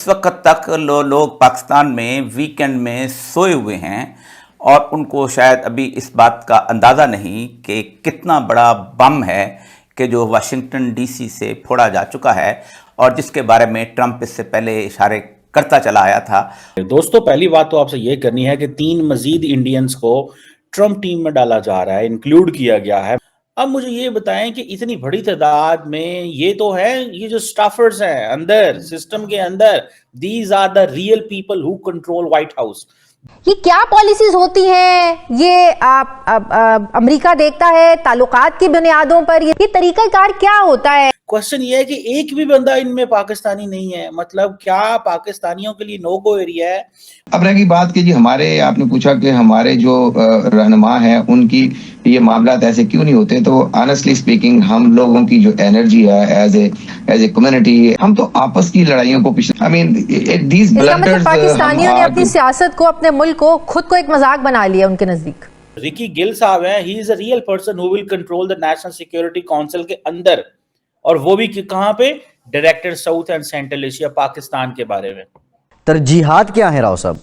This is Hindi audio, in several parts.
इस वक्त तक लोग पाकिस्तान में वीकेंड में सोए हुए हैं और उनको शायद अभी इस बात का अंदाज़ा नहीं कि कितना बड़ा बम है कि जो वाशिंगटन डीसी से फोड़ा जा चुका है और जिसके बारे में ट्रंप इससे पहले इशारे करता चला आया था। दोस्तों, पहली बात तो आपसे ये करनी है कि 3 मजीद इंडियंस को ट्रंप टीम में डाला जा रहा है, इंक्लूड किया गया है। अब मुझे ये बताएं कि इतनी बड़ी तादाद में ये तो है, ये जो स्टाफर्स हैं अंदर सिस्टम के अंदर, these are the real people who control White House. ये क्या पॉलिसीज होती हैं? ये अमेरिका देखता है ताल्लुकात की बुनियादों पर, ये तरीकाकार क्या होता है? क्वेश्चन ये है कि एक भी बंदा इनमें पाकिस्तानी नहीं है, मतलब क्या पाकिस्तानियों के लिए नो गो एरिया है? अब रही बात कि जी हमारे, आपने पूछा कि हमारे जो रहनुमा हैं उनकी ये मामला ऐसे क्यों नहीं होते, तो ऑनेस्टली स्पीकिंग हम लोगों की जो एनर्जी है एज ए कम्युनिटी, हम तो आपस की लड़ाइयों को पीछे, आई मीन दीज ब्लंडर्स, पाकिस्तानियों ने अपनी सियासत को, अपने मुल्क को खुद को एक मजाक बना लिया उनके नजदीक। रिकी गिल साहब हैं, he is a real person who will control the national security council के अंदर, और वो भी कहां पे? Director South and Central Asia Pakistan के बारे में। तरजीहात क्या है राव साहब?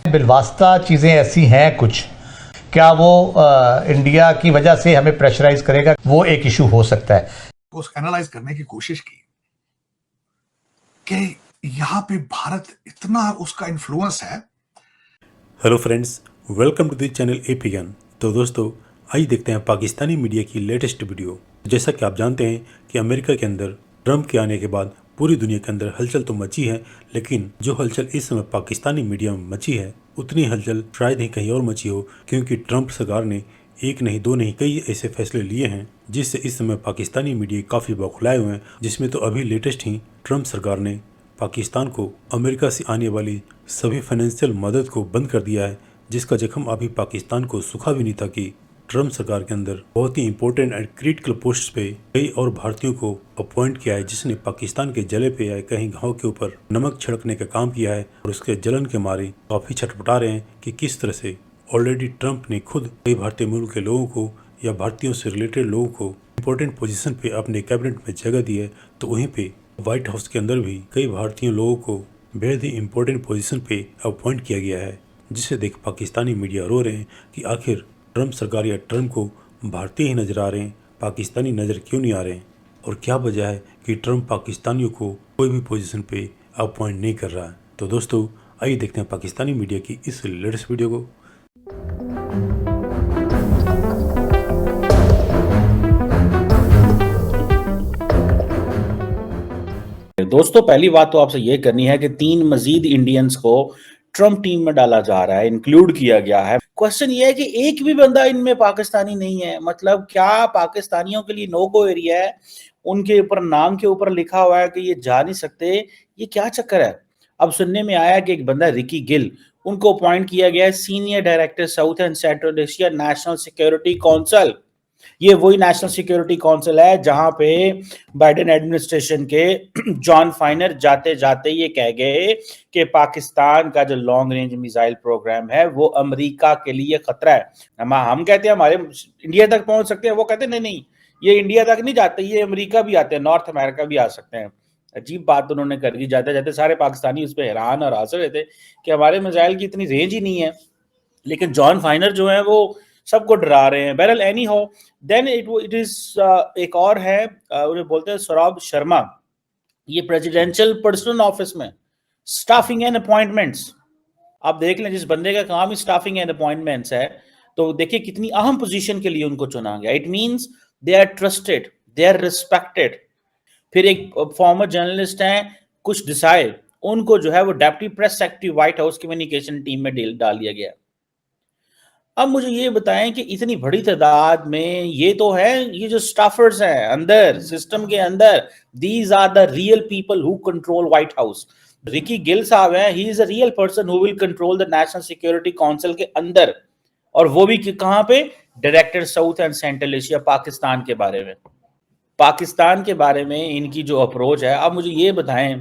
बिलवास्ता चीज़ें ऐसी हैं कुछ, क्या वो इंडिया की वजह से हमें प्रेशराइज करेगा, वो एक इशू हो सकता है। उसको एनालाइज करने की कोशिश की कि यहाँ पे भारत इतना उसका इन्फ्लुएंस है। Hello friends, welcome to the channel AP Gyan. तो दोस्तों, आइए देखते हैं पाकिस्तानी मीडिया की लेटेस्ट वीडियो। जैसा कि आप जानते हैं कि अमेरिका के अंदर ट्रंप के आने के बाद पूरी दुनिया के अंदर हलचल तो मची है, लेकिन जो हलचल इस समय पाकिस्तानी मीडिया में मची है उतनी हलचल शायद ही कहीं और मची हो, क्योंकि ट्रंप सरकार ने एक नहीं दो नहीं कई ऐसे फैसले लिए हैं जिससे इस समय पाकिस्तानी मीडिया काफ़ी बौखलाए हुए हैं। जिसमें तो अभी लेटेस्ट ही ट्रंप सरकार ने पाकिस्तान को अमेरिका से आने वाली सभी फाइनेंशियल मदद को बंद कर दिया है, जिसका जख्म अभी पाकिस्तान को सूखा भी नहीं था कि ट्रंप सरकार के अंदर बहुत ही इंपॉर्टेंट एंड क्रिटिकल पोस्ट पे कई और भारतीयों को अपॉइंट किया है, जिसने पाकिस्तान के जले पे या कहीं घाव के ऊपर नमक छिड़कने का काम किया है। और उसके जलन के मारे काफ़ी छटपटा रहे हैं कि किस तरह से ऑलरेडी ट्रंप ने खुद कई भारतीय मूल के लोगों को या भारतीयों से रिलेटेड लोगों को इम्पोर्टेंट पोजीशन पे अपने कैबिनेट में जगह दी है, तो वहीं पे व्हाइट हाउस के अंदर भी कई भारतीय लोगों को बेहद ही इम्पोर्टेंट पोजीशन पे अपॉइंट किया गया है, जिसे देख पाकिस्तानी मीडिया रो रहे हैं कि आखिर ट्रंप सरकार या ट्रंप को भारतीय ही नजर आ रहे हैं, पाकिस्तानी नज़र क्यों नहीं आ रहे हैं, और क्या वजह है कि ट्रंप पाकिस्तानियों को कोई भी पोजीशन पे अपॉइंट नहीं कर रहा है। तो दोस्तों, आइए देखते हैं पाकिस्तानी मीडिया की इस लेटेस्ट वीडियो को। दोस्तों, पहली बात तो आपसे ये करनी है कि 3 मजीद इंडियंस को ट्रंप टीम में डाला जा रहा है, इंक्लूड किया गया है। क्वेश्चन ये है कि एक भी बंदा इनमें पाकिस्तानी नहीं है, मतलब क्या पाकिस्तानियों के लिए नो गो एरिया है? उनके ऊपर नाम के ऊपर लिखा हुआ है कि ये जा नहीं सकते, ये क्या चक्कर है? अब सुनने में आया कि एक बंदा रिकी गिल, उनको अपॉइंट किया गया है senior director South and Central Asia national security council. ये वही नेशनल सिक्योरिटी काउंसिल है जहां पे बाइडेन एडमिनिस्ट्रेशन के जॉन फाइनर जाते जाते ये कह गए कि पाकिस्तान का जो लॉन्ग रेंज मिसाइल प्रोग्राम है वो अमेरिका के लिए खतरा है। हम कहते हैं हमारे इंडिया तक पहुंच सकते हैं, वो कहते हैं नहीं नहीं, ये इंडिया तक नहीं जाते, ये अमेरिका भी आते हैं, नॉर्थ अमेरिका भी आ सकते हैं। अजीब बात उन्होंने कर दी। जाते जाते सारे पाकिस्तानी उस पर हैरान और हंस रहे थे कि हमारे मिसाइल की इतनी रेंज ही नहीं है, लेकिन जॉन फाइनर जो है वो सबको डरा रहे हैं। बहरहाल एनी हो, देन इट इज एक और है, उन्हें बोलते हैं सौरभ शर्मा, ये प्रेसिडेंशियल पर्सनल ऑफिस में स्टाफिंग एंड अपॉइंटमेंट्स। आप देख लें, जिस बंदे का काम ही स्टाफिंग एंड अपॉइंटमेंट्स है, तो देखिए कितनी अहम पोजीशन के लिए उनको चुना गया। It means they are trusted, they are respected. फिर एक फॉर्मर जर्नलिस्ट हैं कुछ देसाई, उनको जो है वो deputy press secretary white house communication team में डाल दिया गया। अब मुझे ये बताएं कि इतनी बड़ी तादाद में ये तो है, ये जो स्टाफर्स हैं अंदर सिस्टम के अंदर, these are the real people who control White House. Ricky Gill साहब हैं, he is a real person who will control the national security council के अंदर, और वो भी कहां पे? Director South and Central Asia Pakistan के बारे में। पाकिस्तान के बारे में इनकी जो अप्रोच है, अब मुझे ये बताएं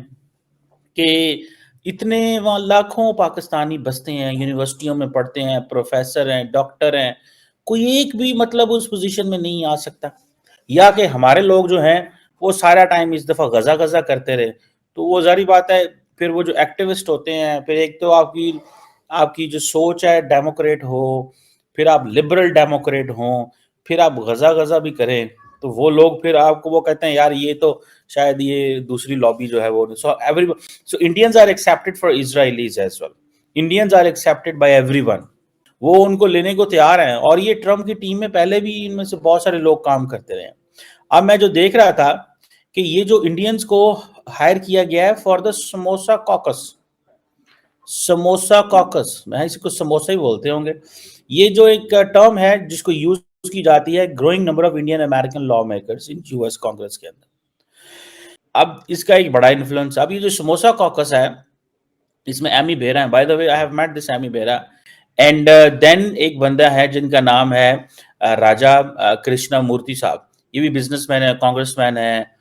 कि इतने वहाँ लाखों पाकिस्तानी बसते हैं, यूनिवर्सिटियों में पढ़ते हैं, प्रोफेसर हैं, डॉक्टर हैं, कोई एक भी मतलब उस पोजीशन में नहीं आ सकता? या कि हमारे लोग जो हैं वो सारा टाइम इस दफ़ा गजा करते रहे, तो वो जारी बात है फिर वो जो एक्टिविस्ट होते हैं, फिर एक तो आपकी जो सोच है डेमोक्रेट हो, फिर आप लिबरल डेमोक्रेट हो, फिर आप गजा भी करें, तो वो लोग फिर आपको वो कहते हैं यार ये तो शायद ये दूसरी लॉबी जो है वो, so Indians are accepted for Israelis as well, Indians are accepted by everyone, वो उनको लेने को तैयार हैं। और ये ट्रम्प की टीम में पहले भी इनमें से बहुत सारे लोग काम करते रहे हैं। अब मैं जो देख रहा था कि ये जो इंडियंस को हायर किया गया है फॉर द समोसा कॉकस, मैं इसको समोसा ही बोलते होंगे, ये जो एक टर्म है जिसको यूज की जाती है growing number of Indian American law makers in US Congress के अंदर। अब इसका एक बड़ा इन्फ्लुएंस, अब ये जो समोसा कॉकस है इसमें एमी बेरा है, by the way I have met this Ami Bera, and then एक बंदा है जिनका नाम है राजा कृष्णा मूर्ति साहब, ये भी बिजनेसमैन है, कांग्रेसमैन है,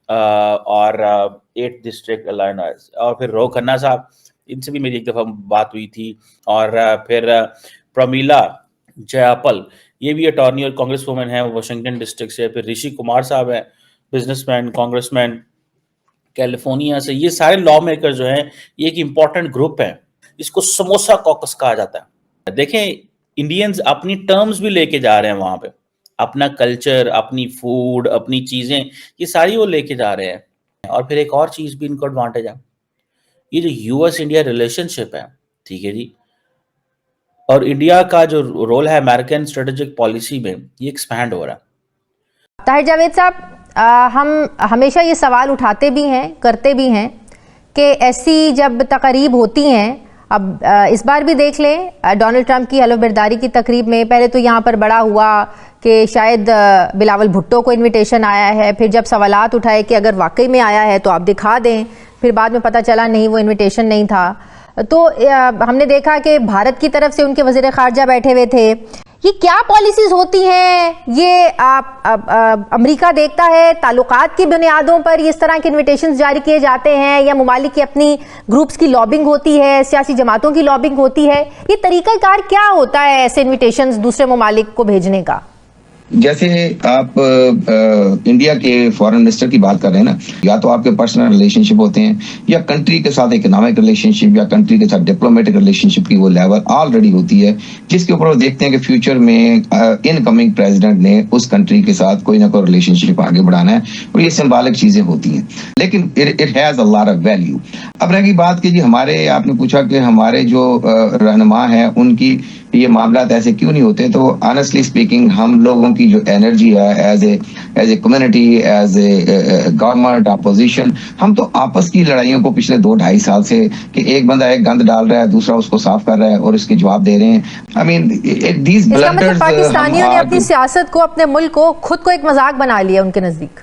और 8th डिस्ट्रिक्ट इलिनॉइस, और फिर रो खन्ना साहब, इनसे भी मेरी एक दफा बात हुई थी, और फिर प्रमीला जयापल, ये भी अटॉर्नी और कांग्रेस वुमेन है वाशिंगटन डिस्ट्रिक्ट से, फिर ऋषि कुमार साहब है बिजनेसमैन, कांग्रेसमैन कैलिफोर्निया से। ये सारे लॉ मेकर जो हैं ये एक इंपॉर्टेंट ग्रुप है, इसको समोसा कॉकस कहा जाता है। देखें इंडियंस अपनी टर्म्स भी लेके जा रहे हैं वहां पे, अपना कल्चर, अपनी फूड, अपनी चीजें, ये सारी वो लेके जा रहे हैं। और फिर एक और चीज भी इनको एडवांटेज है, ये जो यूएस इंडिया रिलेशनशिप है, ठीक है जी, और इंडिया का जो रोल है अमेरिकन स्ट्रेटेजिक पॉलिसी में, ये एक्सपैंड हो रहा है। ताहिर जावेद साहब, हम हमेशा ये सवाल उठाते भी हैं, करते भी हैं कि ऐसी जब तकरीब होती हैं, अब इस बार भी देख लें डोनाल्ड ट्रंप की हलफबरदारी की तकरीब में, पहले तो यहाँ पर बड़ा हुआ कि शायद बिलावल भुट्टो को इनविटेशन आया है, फिर जब सवालात उठाए कि अगर वाकई में आया है तो आप दिखा दें, फिर बाद में पता चला नहीं वो इनविटेशन नहीं था। तो हमने देखा कि भारत की तरफ से उनके वज़ीर ख़ारजा बैठे हुए थे। ये क्या पॉलिसीज होती हैं? ये अमेरिका देखता है ताल्लुकात की बुनियादों पर इस तरह के इन्विटेशंस जारी किए जाते हैं, या मुमालिक की अपनी ग्रुप्स की लॉबिंग होती है, सियासी जमातों की लॉबिंग होती है? ये तरीक़ाकार क्या होता है ऐसे इन्विटेशंस दूसरे मुमालिक को भेजने का? जैसे आप इंडिया के फॉरेन मिनिस्टर की बात कर रहे हैं ना, या तो आपके पर्सनल रिलेशनशिप होते हैं, या कंट्री के साथ इकोनॉमिक रिलेशनशिप, या कंट्री के साथ डिप्लोमेटिक रिलेशनशिप की वो लेवल ऑलरेडी होती है, जिसके ऊपर वो देखते हैं कि फ्यूचर में इनकमिंग प्रेसिडेंट ने उस कंट्री के साथ कोई ना कोई रिलेशनशिप आगे बढ़ाना है, और ये सिंबॉलिक चीजें होती हैं, लेकिन it has a lot of value. अब रही बात कि जी हमारे, आपने पूछा कि हमारे जो रहनुमा है उनकी ये मामला ऐसे क्यों नहीं होते, तो ऑनेस्टली स्पीकिंग हम लोगों की जो एनर्जी है as a community, as a government, opposition, हम तो आपस की लड़ाइयों को पिछले 2-2.5 साल से, कि एक बंदा एक गंद डाल रहा है, दूसरा उसको साफ कर रहा है और इसके जवाब दे रहे हैं। आई मीन दीज ब्लंडर्स, पाकिस्तानियों ने अपनी सियासत को, अपने मुल्क को, खुद को एक मजाक बना लिया उनके नजदीक।